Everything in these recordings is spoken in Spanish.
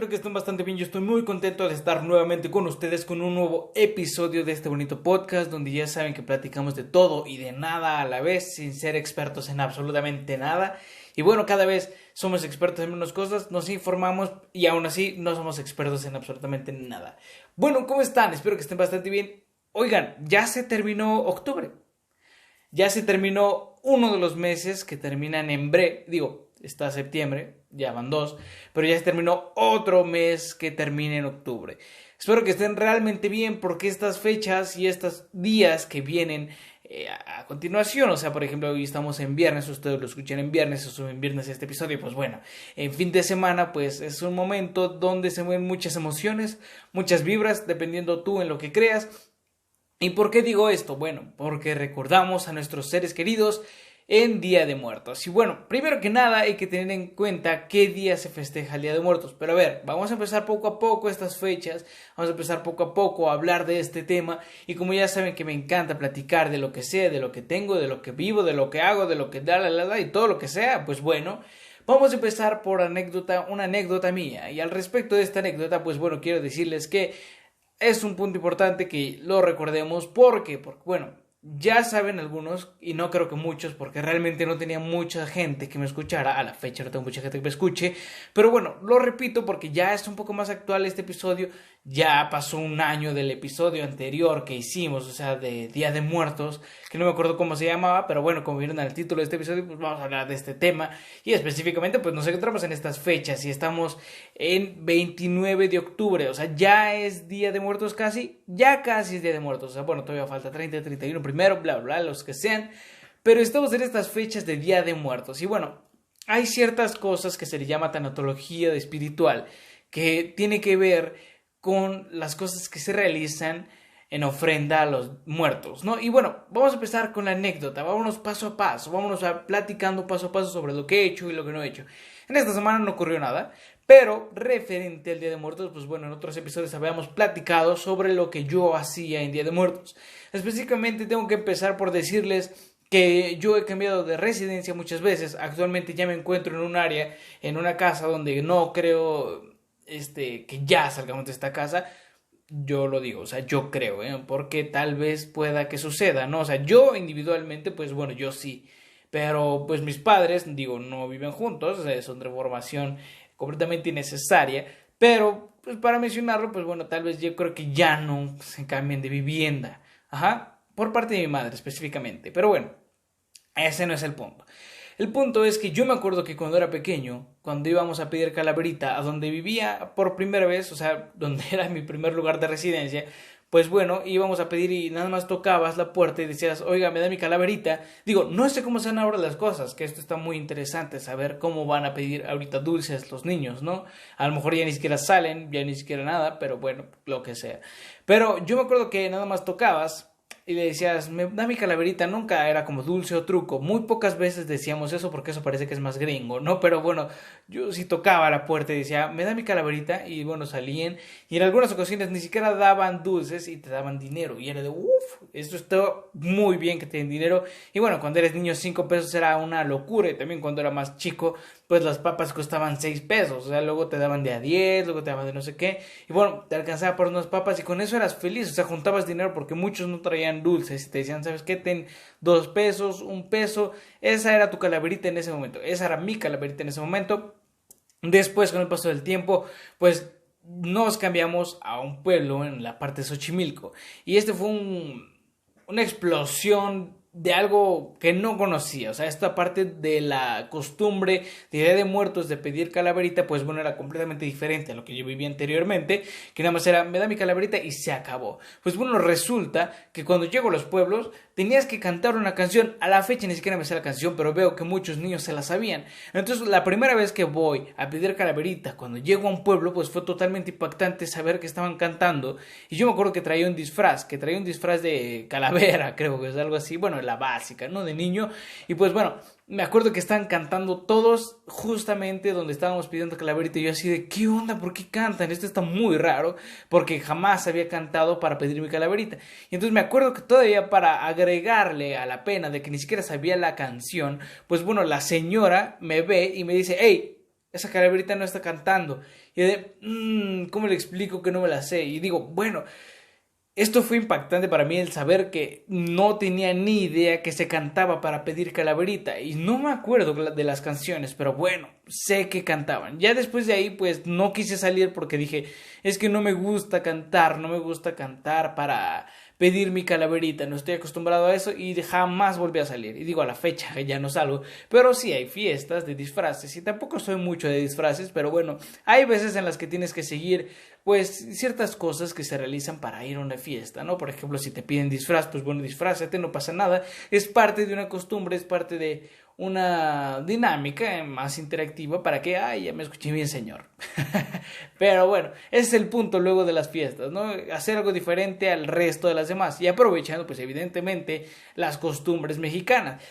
Espero que estén bastante bien. Yo estoy muy contento de estar nuevamente con ustedes con un nuevo episodio de este bonito podcast donde ya saben que platicamos de todo y de nada a la vez sin ser expertos en absolutamente nada. Y bueno, cada vez somos expertos en menos cosas, nos informamos y aún así no somos expertos en absolutamente nada. Bueno, ¿cómo están? Espero que estén bastante bien. Oigan, ya se terminó octubre. Ya se terminó uno de los meses que terminan en está septiembre, ya van dos, pero ya se terminó otro mes que termina en octubre. Espero que estén realmente bien porque estas fechas y estos días que vienen a continuación, o sea, por ejemplo, hoy estamos en viernes, ustedes lo escuchan en viernes, o suben viernes este episodio, pues bueno, en fin de semana, pues es un momento donde se mueven muchas emociones, muchas vibras, dependiendo tú en lo que creas. ¿Y por qué digo esto? Bueno, porque recordamos a nuestros seres queridos en Día de Muertos. Y bueno, primero que nada hay que tener en cuenta qué día se festeja el Día de Muertos. Pero a ver, vamos a empezar poco a poco estas fechas, vamos a empezar poco a poco a hablar de este tema. Y como ya saben que me encanta platicar de lo que sé, de lo que tengo, de lo que vivo, de lo que hago, de lo que da y todo lo que sea, pues bueno. Vamos a empezar por una anécdota mía. Y al respecto de esta anécdota, pues bueno, quiero decirles que es un punto importante que lo recordemos porque bueno, ya saben algunos, y no creo que muchos, porque realmente no tenía mucha gente que me escuchara, a la fecha no tengo mucha gente que me escuche, pero bueno, lo repito porque ya es un poco más actual este episodio, ya pasó un año del episodio anterior que hicimos, o sea, de Día de Muertos, que no me acuerdo cómo se llamaba, pero bueno, como vieron en el título de este episodio, pues vamos a hablar de este tema, y específicamente pues nos encontramos en estas fechas, y estamos en 29 de octubre, o sea, ya es Día de Muertos casi, ya casi es Día de Muertos, o sea, bueno, todavía falta 30, 31 primero, bla, bla, los que sean, pero estamos en estas fechas de Día de Muertos, y bueno, hay ciertas cosas que se le llama tanatología espiritual, que tiene que ver con las cosas que se realizan en ofrenda a los muertos, ¿no? Y bueno, vamos a empezar con la anécdota, vámonos paso a paso, platicando paso a paso sobre lo que he hecho y lo que no he hecho. En esta semana no ocurrió nada, pero referente al Día de Muertos, pues bueno, en otros episodios habíamos platicado sobre lo que yo hacía en Día de Muertos. Específicamente tengo que empezar por decirles que yo he cambiado de residencia muchas veces. Actualmente ya me encuentro en un área, en una casa donde no creo que ya salgamos de esta casa. Yo lo digo, o sea, yo creo, porque tal vez pueda que suceda, ¿no? O sea, yo individualmente, pues bueno, yo sí. Pero pues mis padres, digo, no viven juntos, o sea, son de formación completamente innecesaria. Pero, pues para mencionarlo, pues bueno, tal vez yo creo que ya no se cambien de vivienda. Ajá, por parte de mi madre específicamente. Pero bueno, ese no es el punto. El punto es que yo me acuerdo que cuando era pequeño, cuando íbamos a pedir calaverita a donde vivía por primera vez, o sea, donde era mi primer lugar de residencia, pues bueno, íbamos a pedir y nada más tocabas la puerta y decías, oiga, me da mi calaverita. Digo, no sé cómo sean ahora las cosas, que esto está muy interesante, saber cómo van a pedir ahorita dulces los niños, ¿no? A lo mejor ya ni siquiera salen, ya ni siquiera nada, pero bueno, lo que sea. Pero yo me acuerdo que nada más tocabas y le decías, me da mi calaverita, nunca era como dulce o truco, muy pocas veces decíamos eso porque eso parece que es más gringo, ¿no? Pero bueno, yo sí tocaba la puerta y decía, me da mi calaverita, y bueno, salían, y en algunas ocasiones ni siquiera daban dulces y te daban dinero, y era de, uff, esto está muy bien que te den dinero, y bueno, cuando eres niño 5 pesos era una locura, y también cuando era más chico, pues las papas costaban 6 pesos, o sea, luego te daban de a 10, luego te daban de no sé qué, y bueno, te alcanzaba por unas papas y con eso eras feliz, o sea, juntabas dinero porque muchos no traían dulces y te decían, ¿sabes qué? Ten 2 pesos, 1 peso, esa era tu calaverita en ese momento, esa era mi calaverita en ese momento. Después, con el paso del tiempo, pues nos cambiamos a un pueblo en la parte de Xochimilco y este fue una explosión de algo que no conocía, o sea, esta parte de la costumbre de Día de Muertos de pedir calaverita, pues bueno, era completamente diferente a lo que yo vivía anteriormente, que nada más era, me da mi calaverita y se acabó. Pues bueno, resulta que cuando llego a los pueblos, tenías que cantar una canción, a la fecha ni siquiera me sé la canción, pero veo que muchos niños se la sabían. Entonces, la primera vez que voy a pedir calaverita, cuando llego a un pueblo, pues fue totalmente impactante saber que estaban cantando, y yo me acuerdo que traía un disfraz, de calavera, creo que es algo así, bueno, la básica, ¿no? De niño. Y pues bueno, me acuerdo que estaban cantando todos justamente donde estábamos pidiendo calaverita y yo así de, ¿qué onda? ¿Por qué cantan? Esto está muy raro porque jamás había cantado para pedir mi calaverita. Y entonces me acuerdo que todavía para agregarle a la pena de que ni siquiera sabía la canción, pues bueno, la señora me ve y me dice, hey, esa calaverita no está cantando. Y yo ¿cómo le explico que no me la sé? Y digo, bueno, esto fue impactante para mí el saber que no tenía ni idea que se cantaba para pedir calaverita y no me acuerdo de las canciones, pero bueno, sé que cantaban. Ya después de ahí pues no quise salir porque dije, es que no me gusta cantar, no me gusta cantar para pedir mi calaverita, no estoy acostumbrado a eso y jamás volví a salir. Y digo, a la fecha ya no salgo, pero sí hay fiestas de disfraces y tampoco soy mucho de disfraces, pero bueno, hay veces en las que tienes que seguir pues ciertas cosas que se realizan para ir a una fiesta, ¿no? Por ejemplo, si te piden disfraz, pues bueno, disfrázate, no pasa nada, es parte de una costumbre, es parte de una dinámica más interactiva para que, ay, ya me escuché bien, señor. Pero bueno, ese es el punto luego de las fiestas, ¿no? Hacer algo diferente al resto de las demás y aprovechando, pues evidentemente, las costumbres mexicanas.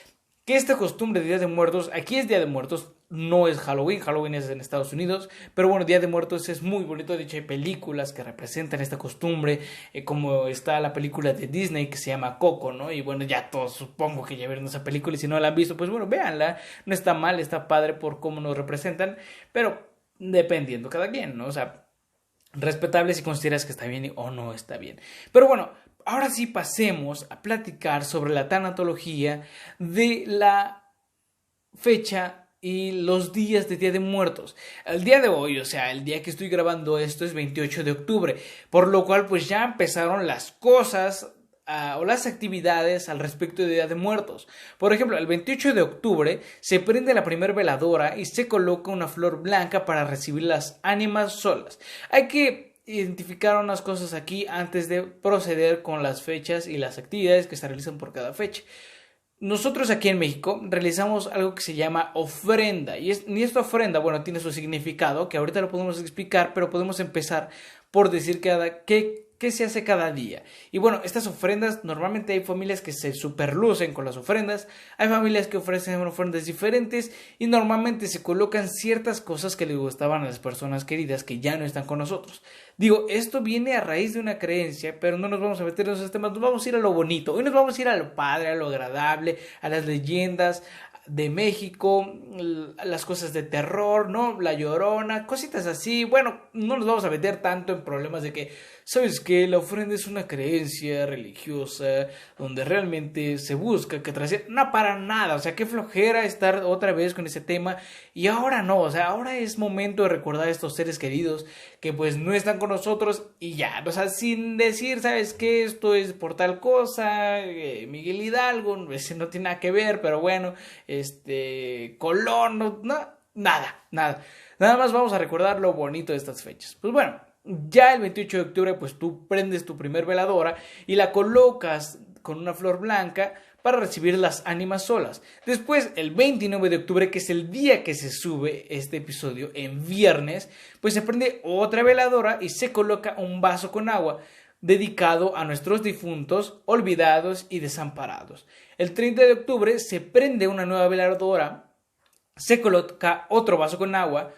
Que esta costumbre de Día de Muertos, aquí es Día de Muertos, no es Halloween, Halloween es en Estados Unidos, pero bueno, Día de Muertos es muy bonito, de hecho hay películas que representan esta costumbre, como está la película de Disney que se llama Coco, ¿no? Y bueno, ya todos supongo que ya vieron esa película y si no la han visto, pues bueno, véanla, no está mal, está padre por cómo nos representan, pero dependiendo cada quien, ¿no? O sea, respetable si consideras que está bien o no está bien. Pero bueno, ahora sí pasemos a platicar sobre la tanatología de la fecha y los días de Día de Muertos. El día de hoy, o sea, el día que estoy grabando esto es 28 de octubre, por lo cual pues ya empezaron las cosas o las actividades al respecto de Día de Muertos. Por ejemplo, el 28 de octubre se prende la primera veladora y se coloca una flor blanca para recibir las ánimas solas. Hay que identificar unas cosas aquí antes de proceder con las fechas y las actividades que se realizan por cada fecha. Nosotros aquí en México realizamos algo que se llama ofrenda y esta ofrenda, bueno, tiene su significado que ahorita lo podemos explicar, pero podemos empezar por decir qué se hace cada día. Y bueno, estas ofrendas, normalmente hay familias que se superlucen con las ofrendas, hay familias que ofrecen ofrendas diferentes y normalmente se colocan ciertas cosas que les gustaban a las personas queridas que ya no están con nosotros. Digo, esto viene a raíz de una creencia, pero no nos vamos a meter en esos temas, nos vamos a ir a lo bonito, hoy nos vamos a ir a lo padre, a lo agradable, a las leyendas de México, las cosas de terror, ¿no? La Llorona, cositas así. Bueno, no nos vamos a meter tanto en problemas de que, ¿sabes qué? La ofrenda es una creencia religiosa donde realmente se busca que trascienda. No, para nada, o sea, qué flojera estar otra vez con ese tema. Y ahora no, o sea, ahora es momento de recordar a estos seres queridos que pues no están con nosotros y ya, o sea, sin decir, ¿sabes qué? Esto es por tal cosa, Miguel Hidalgo, ese no tiene nada que ver, pero bueno, Colón, nada. Nada más vamos a recordar lo bonito de estas fechas. Pues bueno, ya el 28 de octubre, pues tú prendes tu primer veladora y la colocas con una flor blanca para recibir las ánimas solas. Después, el 29 de octubre, que es el día que se sube este episodio, en viernes, pues se prende otra veladora y se coloca un vaso con agua dedicado a nuestros difuntos, olvidados y desamparados. El 30 de octubre se prende una nueva veladora, se coloca otro vaso con agua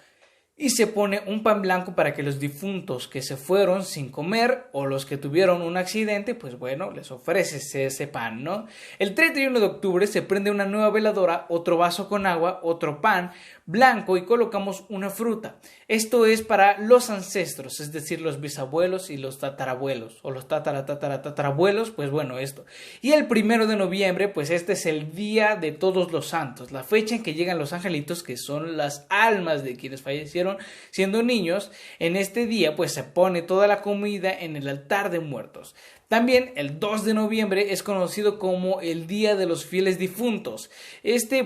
y se pone un pan blanco para que los difuntos que se fueron sin comer o los que tuvieron un accidente, pues bueno, les ofreces ese pan, ¿no? El 31 de octubre se prende una nueva veladora, otro vaso con agua, otro pan blanco y colocamos una fruta. Esto es para los ancestros, es decir, los bisabuelos y los tatarabuelos o los tatarabuelos, pues bueno, esto. Y el 1 de noviembre, pues este es el día de todos los santos, la fecha en que llegan los angelitos, que son las almas de quienes fallecieron siendo niños. En este día pues se pone toda la comida en el altar de muertos. También el 2 de noviembre es conocido como el Día de los Fieles Difuntos.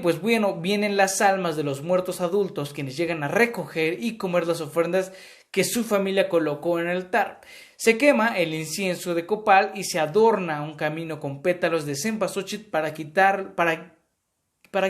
Pues bueno, vienen las almas de los muertos adultos quienes llegan a recoger y comer las ofrendas que su familia colocó en el altar. Se quema el incienso de copal y se adorna un camino con pétalos de cempasúchil para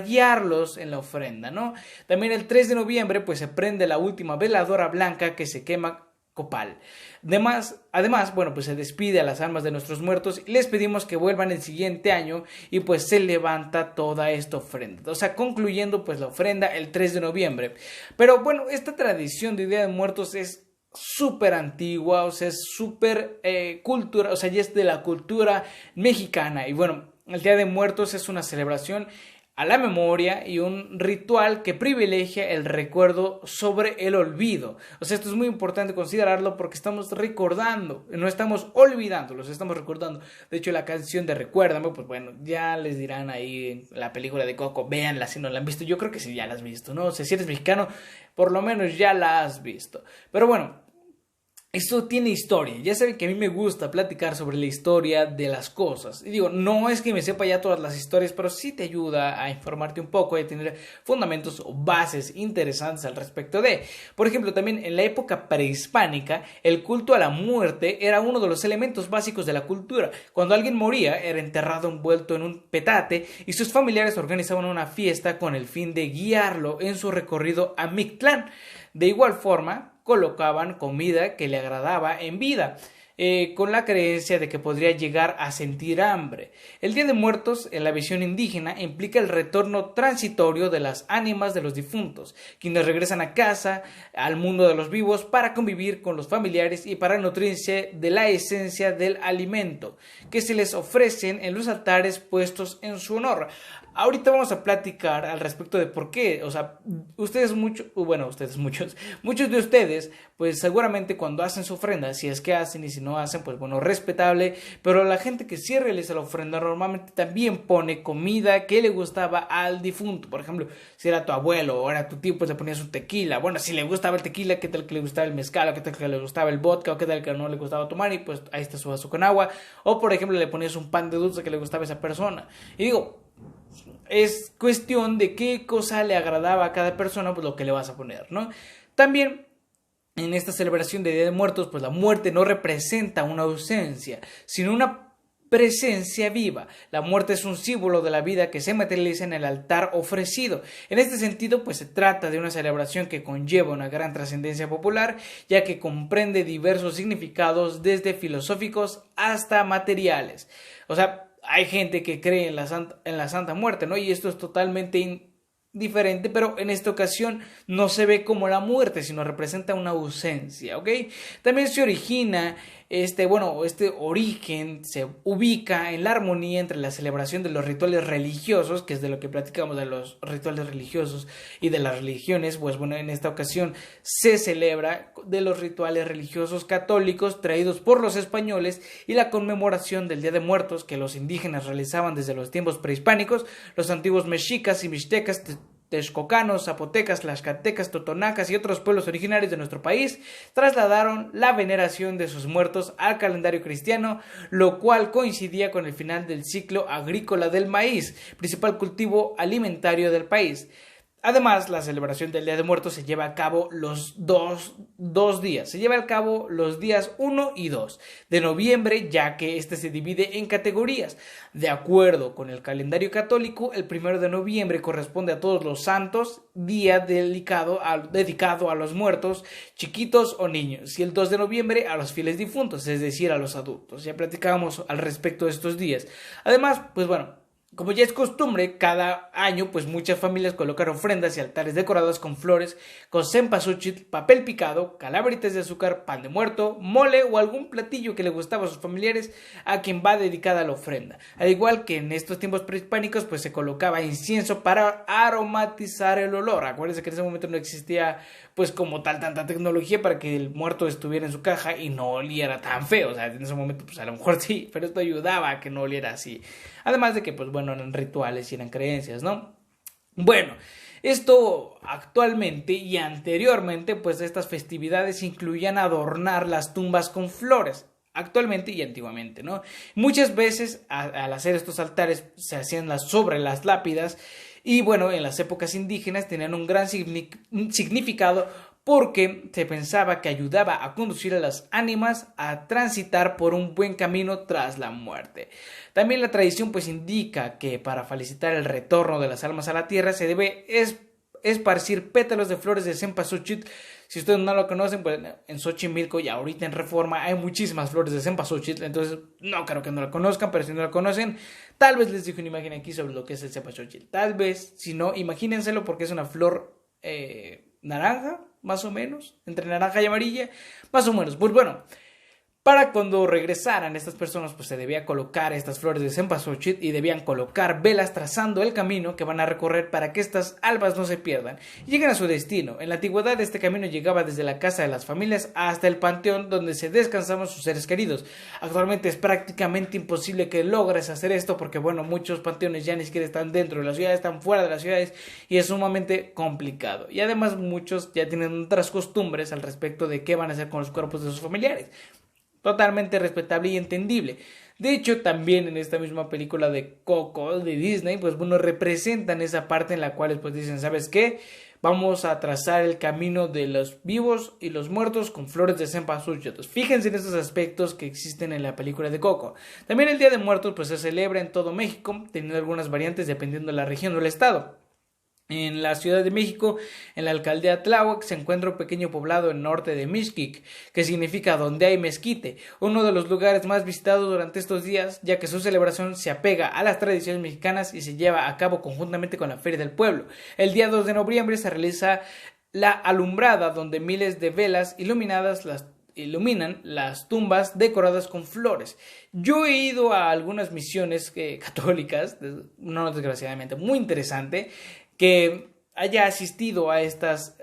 guiarlos en la ofrenda, ¿no? También el 3 de noviembre pues se prende la última veladora blanca que se quema copal. Además, bueno, pues se despide a las almas de nuestros muertos y les pedimos que vuelvan el siguiente año y pues se levanta toda esta ofrenda. O sea, concluyendo pues la ofrenda el 3 de noviembre. Pero bueno, esta tradición de Día de Muertos es súper antigua, o sea, es súper cultura, o sea, ya es de la cultura mexicana. Y bueno, el Día de Muertos es una celebración a la memoria y un ritual que privilegia el recuerdo sobre el olvido. O sea, esto es muy importante considerarlo porque estamos recordando, no estamos olvidando, los estamos recordando. De hecho, la canción de Recuérdame, pues bueno, ya les dirán ahí en la película de Coco, véanla si no la han visto. Yo creo que sí, ya la has visto, ¿no? O sea, si eres mexicano, por lo menos ya la has visto. Pero bueno, esto tiene historia. Ya saben que a mí me gusta platicar sobre la historia de las cosas. Y digo, no es que me sepa ya todas las historias, pero sí te ayuda a informarte un poco y a tener fundamentos o bases interesantes al respecto de. Por ejemplo, también en la época prehispánica, el culto a la muerte era uno de los elementos básicos de la cultura. Cuando alguien moría, era enterrado envuelto en un petate y sus familiares organizaban una fiesta con el fin de guiarlo en su recorrido a Mictlán. De igual forma, colocaban comida que le agradaba en vida, con la creencia de que podría llegar a sentir hambre. El Día de Muertos, en la visión indígena, implica el retorno transitorio de las ánimas de los difuntos, quienes regresan a casa, al mundo de los vivos, para convivir con los familiares y para nutrirse de la esencia del alimento que se les ofrecen en los altares puestos en su honor. Ahorita vamos a platicar al respecto de por qué, o sea, muchos de ustedes, pues seguramente cuando hacen su ofrenda, si es que hacen y si no hacen, pues bueno, respetable, pero la gente que sí realiza la ofrenda normalmente también pone comida que le gustaba al difunto. Por ejemplo, si era tu abuelo o era tu tío, pues le ponías un tequila. Bueno, si le gustaba el tequila, ¿qué tal que le gustaba el mezcal? ¿O qué tal que le gustaba el vodka? ¿O qué tal que no le gustaba tomar? Y pues ahí está su vaso con agua. O por ejemplo, le ponías un pan de dulce que le gustaba a esa persona. Y digo, es cuestión de qué cosa le agradaba a cada persona, pues lo que le vas a poner, ¿no? También en esta celebración de Día de Muertos, pues la muerte no representa una ausencia, sino una presencia viva. La muerte es un símbolo de la vida que se materializa en el altar ofrecido. En este sentido, pues se trata de una celebración que conlleva una gran trascendencia popular, ya que comprende diversos significados desde filosóficos hasta materiales. O sea, hay gente que cree en la Santa Muerte, ¿no? Y esto es totalmente diferente, pero en esta ocasión no se ve como la muerte, sino representa una ausencia, ¿ok? También se origina, este origen se ubica en la armonía entre la celebración de los rituales religiosos, que es de lo que platicamos de los rituales religiosos y de las religiones. Pues bueno, en esta ocasión se celebra de los rituales religiosos católicos traídos por los españoles y la conmemoración del Día de Muertos que los indígenas realizaban desde los tiempos prehispánicos. Los antiguos mexicas y mixtecas, texcocanos, zapotecas, tlaxcaltecas, totonacas y otros pueblos originarios de nuestro país trasladaron la veneración de sus muertos al calendario cristiano, lo cual coincidía con el final del ciclo agrícola del maíz, principal cultivo alimentario del país. Además, la celebración del Día de Muertos se lleva a cabo los dos días. Se lleva a cabo los días 1 y 2 de noviembre, ya que este se divide en categorías. De acuerdo con el calendario católico, el 1 de noviembre corresponde a todos los santos, día dedicado a los muertos, chiquitos o niños, y el 2 de noviembre a los fieles difuntos, es decir, a los adultos. Ya platicábamos al respecto de estos días. Además, pues bueno, como ya es costumbre, cada año pues muchas familias colocan ofrendas y altares decorados con flores, con cempasúchil, papel picado, calaveritas de azúcar, pan de muerto, mole o algún platillo que le gustaba a sus familiares a quien va dedicada la ofrenda. Al igual que en estos tiempos prehispánicos pues se colocaba incienso para aromatizar el olor. Acuérdense que en ese momento no existía pues como tanta tecnología para que el muerto estuviera en su caja y no oliera tan feo. O sea, en ese momento pues a lo mejor sí, pero esto ayudaba a que no oliera así. Además de que pues bueno, eran rituales y eran creencias, ¿no? Bueno, esto actualmente y anteriormente pues estas festividades incluían adornar las tumbas con flores. Actualmente y antiguamente, ¿no? Muchas veces al hacer estos altares se hacían sobre las lápidas y bueno, en las épocas indígenas tenían un gran significado porque se pensaba que ayudaba a conducir a las ánimas a transitar por un buen camino tras la muerte. También la tradición pues indica que para felicitar el retorno de las almas a la tierra se debe esparcir pétalos de flores de cempasúchil. Si ustedes no lo conocen, pues en Xochimilco y ahorita en Reforma hay muchísimas flores de cempasúchil, entonces no creo que no lo conozcan, pero si no lo conocen, tal vez les dejo una imagen aquí sobre lo que es el cempasúchil. Tal vez, si no, imagínenselo porque es una flor naranja, más o menos, entre naranja y amarilla, más o menos. Pues bueno, Para cuando regresaran estas personas, pues se debía colocar estas flores de cempasúchil y debían colocar velas trazando el camino que van a recorrer para que estas albas no se pierdan y lleguen a su destino. En la antigüedad este camino llegaba desde la casa de las familias hasta el panteón donde se descansaban sus seres queridos. Actualmente es prácticamente imposible que logres hacer esto porque bueno, muchos panteones ya ni siquiera están dentro de las ciudades, están fuera de las ciudades y es sumamente complicado. Y además muchos ya tienen otras costumbres al respecto de qué van a hacer con los cuerpos de sus familiares. Totalmente respetable y entendible. De hecho, también en esta misma película de Coco de Disney, pues bueno, representan esa parte en la cual pues dicen, ¿sabes qué? Vamos a trazar el camino de los vivos y los muertos con flores de cempasúchil. Fíjense en estos aspectos que existen en la película de Coco. También el Día de Muertos pues se celebra en todo México, teniendo algunas variantes dependiendo de la región o el estado. En la Ciudad de México, en la alcaldía Tláhuac, se encuentra un pequeño poblado en norte de Mixquic, que significa donde hay mezquite, uno de los lugares más visitados durante estos días, ya que su celebración se apega a las tradiciones mexicanas y se lleva a cabo conjuntamente con la Feria del Pueblo. El día 2 de noviembre se realiza la alumbrada, donde miles de velas iluminan las tumbas decoradas con flores. Yo he ido a algunas misiones católicas, no desgraciadamente, muy interesante, que haya asistido a estas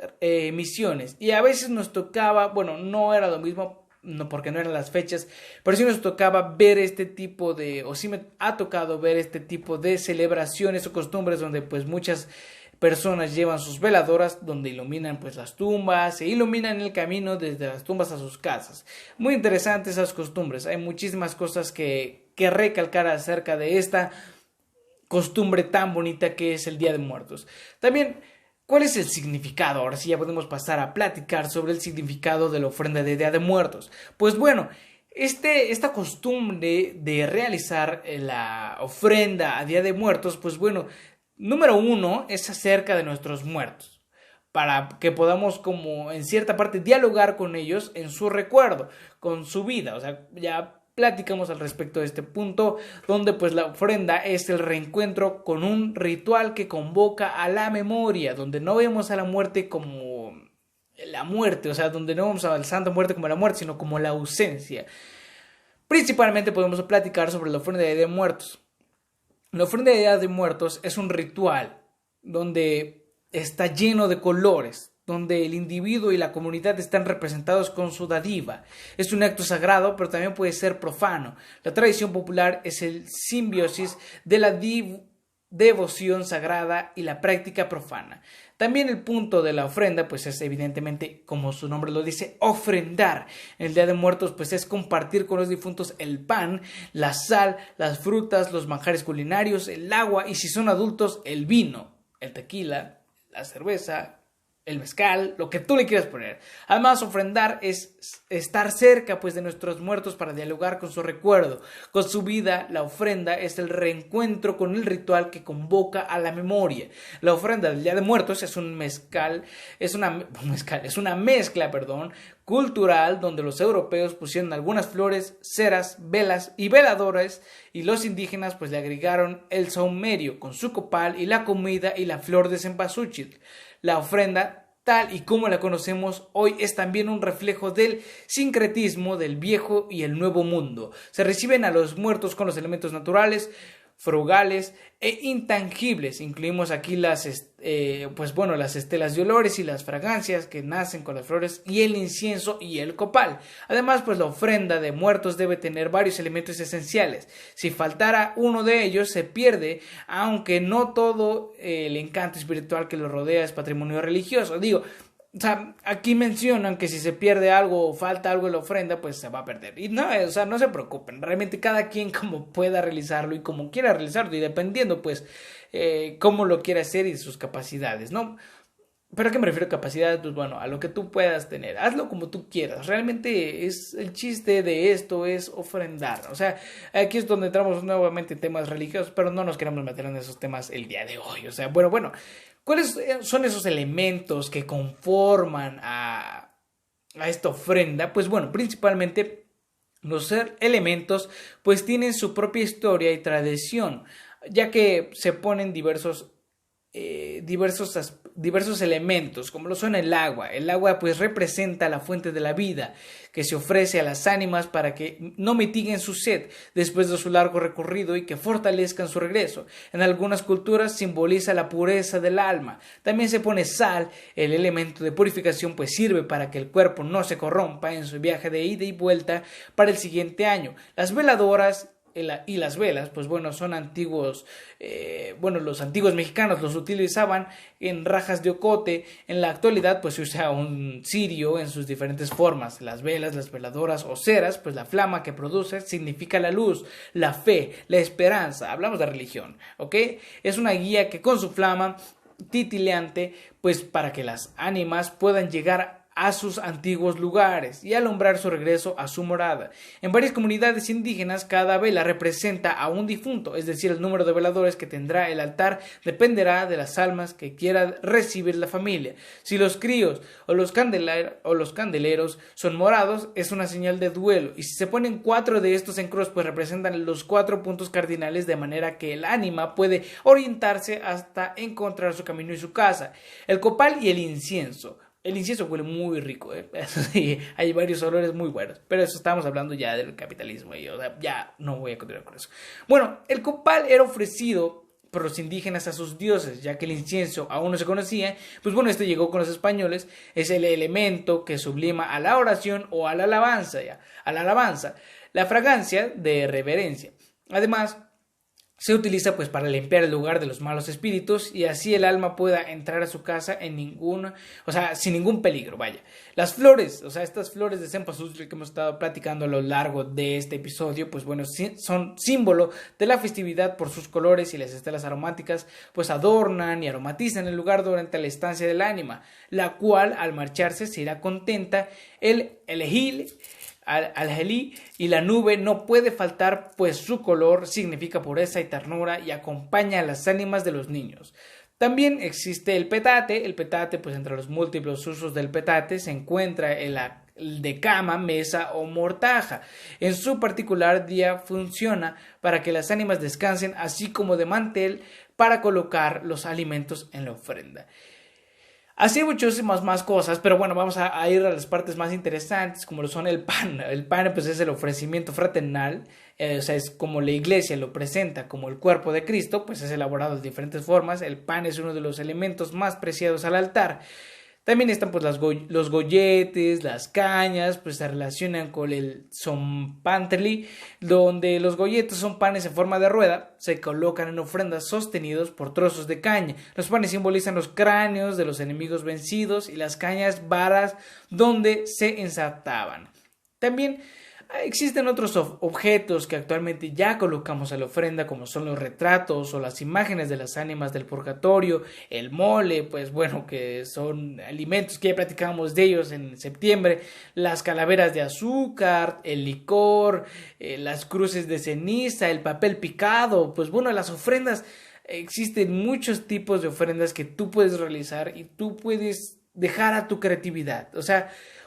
misiones y a veces nos tocaba, bueno, no era lo mismo, no porque no eran las fechas, pero sí nos tocaba ver este tipo de, o sí me ha tocado ver este tipo de celebraciones o costumbres donde pues muchas personas llevan sus veladoras donde iluminan pues las tumbas e iluminan el camino desde las tumbas a sus casas. Muy interesantes esas costumbres, hay muchísimas cosas que recalcar acerca de esta costumbre tan bonita que es el Día de Muertos. También, ¿cuál es el significado? Ahora sí ya podemos pasar a platicar sobre el significado de la ofrenda de Día de Muertos. Pues bueno, esta costumbre de realizar la ofrenda a Día de Muertos, pues bueno, número uno es acerca de nuestros muertos, para que podamos como en cierta parte dialogar con ellos en su recuerdo, con su vida, o sea, ya platicamos al respecto de este punto, donde pues la ofrenda es el reencuentro con un ritual que convoca a la memoria, donde no vemos a la muerte como la muerte, o sea, donde no vemos a la Santa Muerte como la muerte, sino como la ausencia. Principalmente podemos platicar sobre la ofrenda de Día de Muertos. La ofrenda de Día de Muertos es un ritual donde está lleno de colores, donde el individuo y la comunidad están representados con su dádiva. Es un acto sagrado, pero también puede ser profano. La tradición popular es el simbiosis de la devoción sagrada y la práctica profana. También el punto de la ofrenda, pues es evidentemente, como su nombre lo dice, ofrendar. En el Día de Muertos, pues es compartir con los difuntos el pan, la sal, las frutas, los manjares culinarios, el agua y si son adultos, el vino, el tequila, la cerveza, el mezcal, lo que tú le quieras poner. Además, ofrendar es estar cerca pues de nuestros muertos para dialogar con su recuerdo, con su vida. La ofrenda es el reencuentro con el ritual que convoca a la memoria. La ofrenda del Día de Muertos es una mezcla, cultural donde los europeos pusieron algunas flores, ceras, velas y veladores y los indígenas pues le agregaron el saumerio con su copal y la comida y la flor de cempasúchil. La ofrenda, tal y como la conocemos hoy, es también un reflejo del sincretismo del viejo y el nuevo mundo. Se reciben a los muertos con los elementos naturales, frugales e intangibles. Incluimos aquí las estelas de olores y las fragancias que nacen con las flores y el incienso y el copal. Además, pues la ofrenda de muertos debe tener varios elementos esenciales. Si faltara uno de ellos, se pierde, aunque no todo el encanto espiritual que lo rodea es patrimonio religioso. O sea, aquí mencionan que si se pierde algo o falta algo en la ofrenda, pues se va a perder. Y no, o sea, no se preocupen. Realmente cada quien como pueda realizarlo y como quiera realizarlo y dependiendo, pues, cómo lo quiera hacer y sus capacidades, ¿no? ¿Pero a qué me refiero a capacidades? Pues bueno, a lo que tú puedas tener. Hazlo como tú quieras. Realmente es el chiste de esto es ofrendar. O sea, aquí es donde entramos nuevamente en temas religiosos, pero no nos queremos meter en esos temas el día de hoy. O sea, bueno. ¿Cuáles son esos elementos que conforman a esta ofrenda? Pues bueno, principalmente los elementos pues tienen su propia historia y tradición, ya que se ponen diversos diversos elementos, como lo son el agua. El agua pues representa la fuente de la vida que se ofrece a las ánimas para que no mitiguen su sed después de su largo recorrido y que fortalezcan su regreso. En algunas culturas simboliza la pureza del alma. También se pone sal, el elemento de purificación, pues sirve para que el cuerpo no se corrompa en su viaje de ida y vuelta para el siguiente año. Las veladoras y las velas, pues bueno, son antiguos, los antiguos mexicanos los utilizaban en rajas de ocote. En la actualidad pues se usa un cirio en sus diferentes formas. Las velas, las veladoras o ceras, pues la flama que produce significa la luz, la fe, la esperanza. Hablamos de religión, ¿ok? Es una guía que con su flama titileante, pues para que las ánimas puedan llegar a sus antiguos lugares y alumbrar su regreso a su morada. En varias comunidades indígenas, cada vela representa a un difunto, es decir, el número de veladores que tendrá el altar dependerá de las almas que quiera recibir la familia. Si los críos o los candeleros son morados, es una señal de duelo, y si se ponen 4 de estos en cruz, pues representan los 4 puntos cardinales, de manera que el ánima puede orientarse hasta encontrar su camino y su casa. El copal y el incienso. El incienso huele muy rico, Sí, hay varios olores muy buenos, pero eso estamos hablando ya del capitalismo, o sea, ya no voy a continuar con eso. Bueno, el copal era ofrecido por los indígenas a sus dioses, ya que el incienso aún no se conocía. Pues bueno, este llegó con los españoles. Es el elemento que sublima a la oración o a la alabanza, la fragancia de reverencia. Además, se utiliza pues para limpiar el lugar de los malos espíritus y así el alma pueda entrar a su casa sin ningún peligro, vaya. Las flores, estas flores de cempasúchil que hemos estado platicando a lo largo de este episodio, pues bueno, son símbolo de la festividad por sus colores, y las estelas aromáticas pues adornan y aromatizan el lugar durante la estancia del ánima, la cual al marcharse se irá contenta. El alhelí y la nube no puede faltar, pues su color significa pureza y ternura y acompaña a las ánimas de los niños. También existe el petate, pues entre los múltiples usos del petate se encuentra el de cama, mesa o mortaja. En su particular día funciona para que las ánimas descansen, así como de mantel para colocar los alimentos en la ofrenda. Así hay muchísimas más cosas, pero bueno, vamos a ir a las partes más interesantes, como lo son el pan. El pan pues es el ofrecimiento fraternal, es como la iglesia lo presenta como el cuerpo de Cristo, pues es elaborado de diferentes formas. El pan es uno de los elementos más preciados al altar. También están pues los golletes, las cañas, pues se relacionan con el zompantli, donde los golletes son panes en forma de rueda, se colocan en ofrendas sostenidos por trozos de caña. Los panes simbolizan los cráneos de los enemigos vencidos y las cañas varas donde se ensartaban. También existen otros objetos que actualmente ya colocamos a la ofrenda, como son los retratos o las imágenes de las ánimas del purgatorio, el mole, pues bueno, que son alimentos que ya platicábamos de ellos en septiembre, las calaveras de azúcar, el licor, las cruces de ceniza, el papel picado. Pues bueno, las ofrendas, existen muchos tipos de ofrendas que tú puedes realizar y tú puedes dejar a tu creatividad.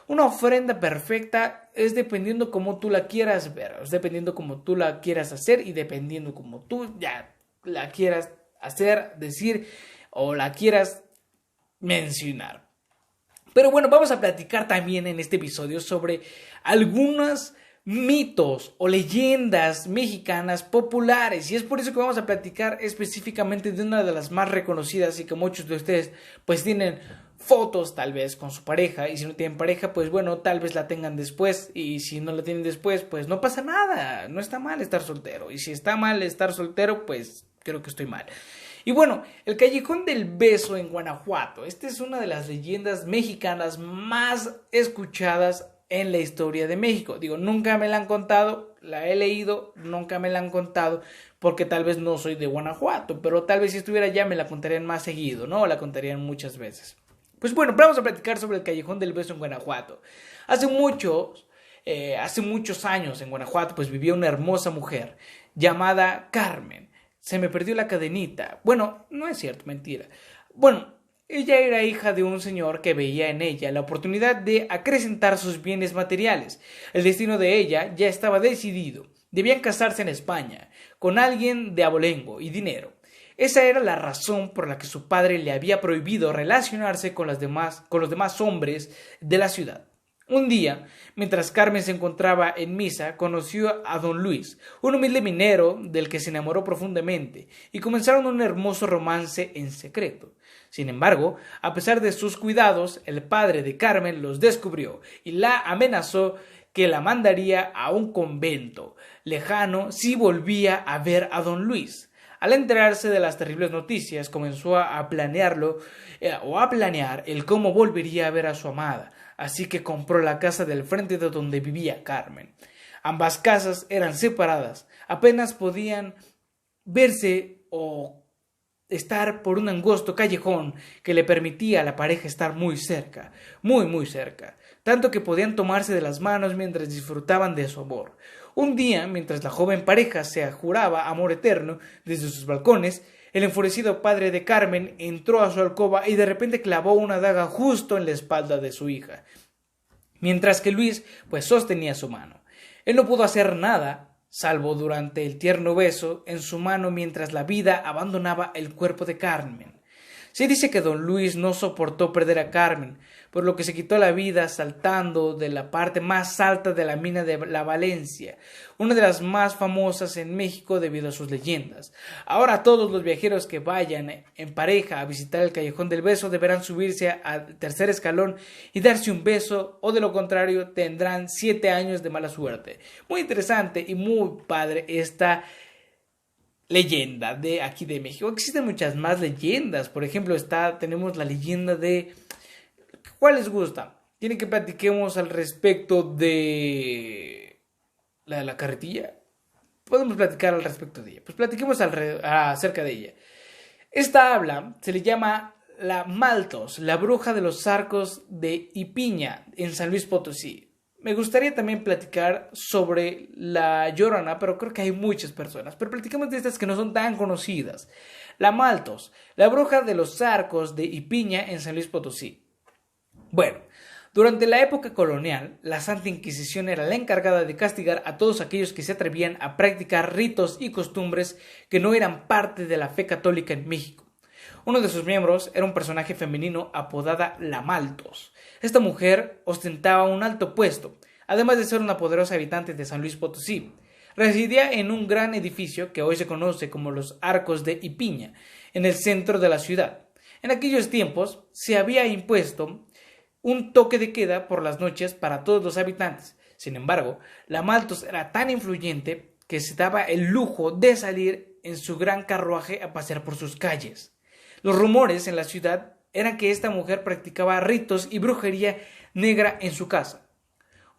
Una ofrenda perfecta es dependiendo cómo tú la quieras ver, es dependiendo cómo tú la quieras hacer y dependiendo cómo tú ya la quieras hacer, decir o la quieras mencionar. Pero bueno, vamos a platicar también en este episodio sobre algunos mitos o leyendas mexicanas populares, y es por eso que vamos a platicar específicamente de una de las más reconocidas y que muchos de ustedes pues tienen fotos tal vez con su pareja, y si no tienen pareja pues bueno, tal vez la tengan después, y si no la tienen después pues no pasa nada, no está mal estar soltero, y si está mal estar soltero pues creo que estoy mal. Y bueno, el Callejón del Beso en Guanajuato, esta es una de las leyendas mexicanas más escuchadas en la historia de México. Digo, nunca me la han contado, la he leído, nunca me la han contado porque tal vez no soy de Guanajuato, pero tal vez si estuviera allá me la contarían más seguido, ¿no? La contarían muchas veces. Pues bueno, vamos a platicar sobre el Callejón del Beso en Guanajuato. Hace muchos años en Guanajuato pues vivía una hermosa mujer llamada Carmen. Se me perdió la cadenita. Bueno, no es cierto, mentira. Bueno, ella era hija de un señor que veía en ella la oportunidad de acrecentar sus bienes materiales. El destino de ella ya estaba decidido. Debían casarse en España, con alguien de abolengo y dinero. Esa era la razón por la que su padre le había prohibido relacionarse con los demás hombres de la ciudad. Un día, mientras Carmen se encontraba en misa, conoció a don Luis, un humilde minero del que se enamoró profundamente, y comenzaron un hermoso romance en secreto. Sin embargo, a pesar de sus cuidados, el padre de Carmen los descubrió y la amenazó que la mandaría a un convento lejano si volvía a ver a don Luis. Al enterarse de las terribles noticias, comenzó a planear el cómo volvería a ver a su amada, así que compró la casa del frente de donde vivía Carmen. Ambas casas eran separadas, apenas podían verse o estar por un angosto callejón que le permitía a la pareja estar muy cerca, muy cerca, tanto que podían tomarse de las manos mientras disfrutaban de su amor. Un día, mientras la joven pareja se juraba amor eterno desde sus balcones, el enfurecido padre de Carmen entró a su alcoba y de repente clavó una daga justo en la espalda de su hija, mientras que Luis sostenía su mano. Él no pudo hacer nada, salvo durante el tierno beso en su mano mientras la vida abandonaba el cuerpo de Carmen. Se dice que don Luis no soportó perder a Carmen, por lo que se quitó la vida saltando de la parte más alta de la mina de la Valencia, una de las más famosas en México debido a sus leyendas. Ahora todos los viajeros que vayan en pareja a visitar el Callejón del Beso deberán subirse al tercer escalón y darse un beso, o de lo contrario tendrán 7 años de mala suerte. Muy interesante y muy padre esta leyenda de aquí de México. Existen muchas más leyendas. Por ejemplo, tenemos la leyenda de... ¿Cuál les gusta? ¿Quieren que platiquemos al respecto de la carretilla? Podemos platicar al respecto de ella. Pues platiquemos acerca de ella. Esta habla se le llama la Maltos, la bruja de los arcos de Ipiña en San Luis Potosí. Me gustaría también platicar sobre la Llorona, pero creo que hay muchas personas. Pero platicamos de estas que no son tan conocidas. La Maltos, la bruja de los arcos de Ipiña en San Luis Potosí. Bueno, durante la época colonial, la Santa Inquisición era la encargada de castigar a todos aquellos que se atrevían a practicar ritos y costumbres que no eran parte de la fe católica en México. Uno de sus miembros era un personaje femenino apodada La Maltos. Esta mujer ostentaba un alto puesto, además de ser una poderosa habitante de San Luis Potosí. Residía en un gran edificio que hoy se conoce como los Arcos de Ipiña, en el centro de la ciudad. En aquellos tiempos se había impuesto un toque de queda por las noches para todos los habitantes. Sin embargo, La Maltos era tan influyente que se daba el lujo de salir en su gran carruaje a pasear por sus calles. Los rumores en la ciudad eran que esta mujer practicaba ritos y brujería negra en su casa.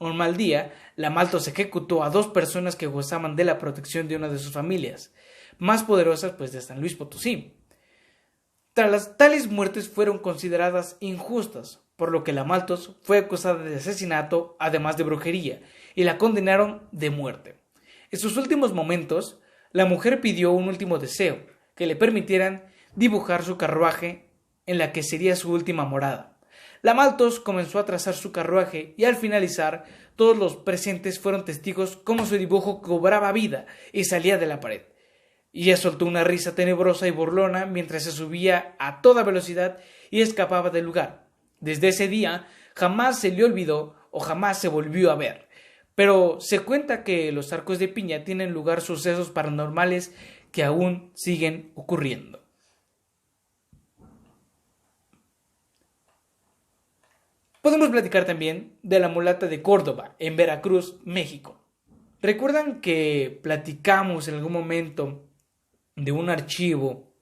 Un mal día, La Maltos ejecutó a 2 personas que gozaban de la protección de una de sus familias, más poderosas de San Luis Potosí. Tales muertes fueron consideradas injustas, por lo que La Maltos fue acusada de asesinato, además de brujería, y la condenaron de muerte. En sus últimos momentos, la mujer pidió un último deseo, que le permitieran dibujar su carruaje en la que sería su última morada. La Maltos comenzó a trazar su carruaje y al finalizar, todos los presentes fueron testigos cómo su dibujo cobraba vida y salía de la pared. Y ella soltó una risa tenebrosa y burlona mientras se subía a toda velocidad y escapaba del lugar. Desde ese día jamás se le olvidó o jamás se volvió a ver. Pero se cuenta que los Arcos de Ipiña tienen lugar sucesos paranormales que aún siguen ocurriendo. Podemos platicar también de la mulata de Córdoba, en Veracruz, México. ¿Recuerdan que platicamos en algún momento de un archivo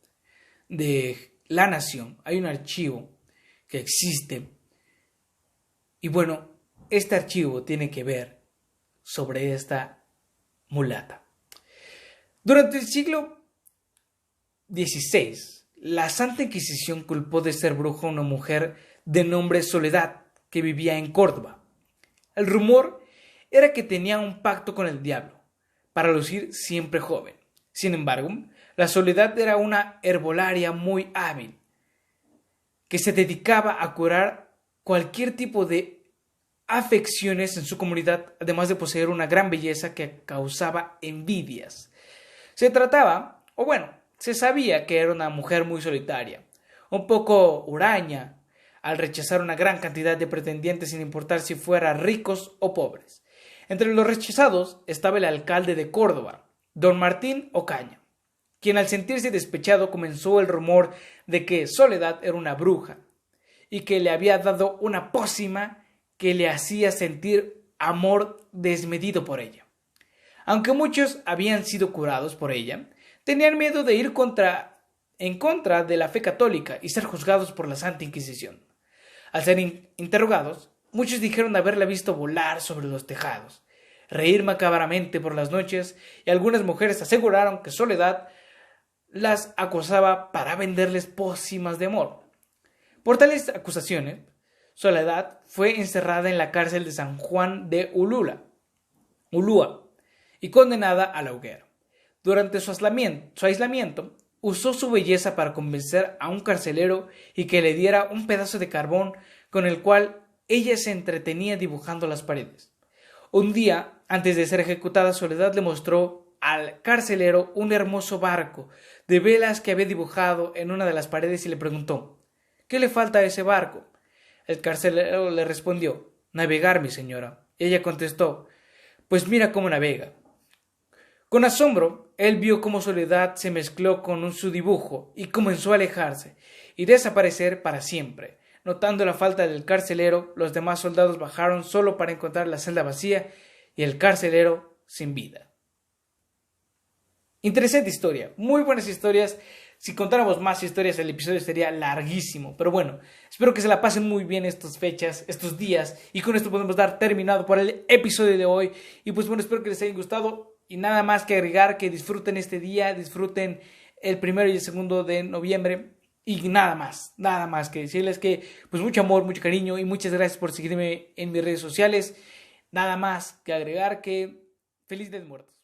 de La Nación? Hay un archivo que existe. Y bueno, este archivo tiene que ver sobre esta mulata. Durante el siglo XVI, la Santa Inquisición culpó de ser bruja a una mujer de nombre Soledad, que vivía en Córdoba. El rumor era que tenía un pacto con el diablo, para lucir siempre joven. Sin embargo, la Soledad era una herbolaria muy hábil, que se dedicaba a curar cualquier tipo de afecciones en su comunidad, además de poseer una gran belleza que causaba envidias. Se trataba, se sabía que era una mujer muy solitaria, un poco huraña, al rechazar una gran cantidad de pretendientes sin importar si fueran ricos o pobres. Entre los rechazados estaba el alcalde de Córdoba, don Martín Ocaña, quien al sentirse despechado comenzó el rumor de que Soledad era una bruja y que le había dado una pócima que le hacía sentir amor desmedido por ella. Aunque muchos habían sido curados por ella, tenían miedo de ir en contra de la fe católica y ser juzgados por la Santa Inquisición. Al ser interrogados, muchos dijeron haberla visto volar sobre los tejados, reír macabramente por las noches, y algunas mujeres aseguraron que Soledad las acosaba para venderles pócimas de amor. Por tales acusaciones, Soledad fue encerrada en la cárcel de San Juan de Ulúa y condenada a la hoguera. Durante su aislamiento, usó su belleza para convencer a un carcelero y que le diera un pedazo de carbón con el cual ella se entretenía dibujando las paredes. Un día, antes de ser ejecutada, Soledad le mostró al carcelero un hermoso barco de velas que había dibujado en una de las paredes y le preguntó: ¿qué le falta a ese barco? El carcelero le respondió: navegar, mi señora. Ella contestó: pues mira cómo navega. Con asombro, él vio cómo Soledad se mezcló con su dibujo y comenzó a alejarse y desaparecer para siempre. Notando la falta del carcelero, los demás soldados bajaron solo para encontrar la celda vacía y el carcelero sin vida. Interesante historia, muy buenas historias. Si contáramos más historias, el episodio sería larguísimo. Pero bueno, espero que se la pasen muy bien estas fechas, estos días. Y con esto podemos dar terminado por el episodio de hoy. Y pues bueno, espero que les haya gustado. Y nada más que agregar, que disfruten este día, disfruten el 1 y el 2 de noviembre. Y nada más que decirles que pues mucho amor, mucho cariño y muchas gracias por seguirme en mis redes sociales. Nada más que agregar, que feliz Día de Muertos.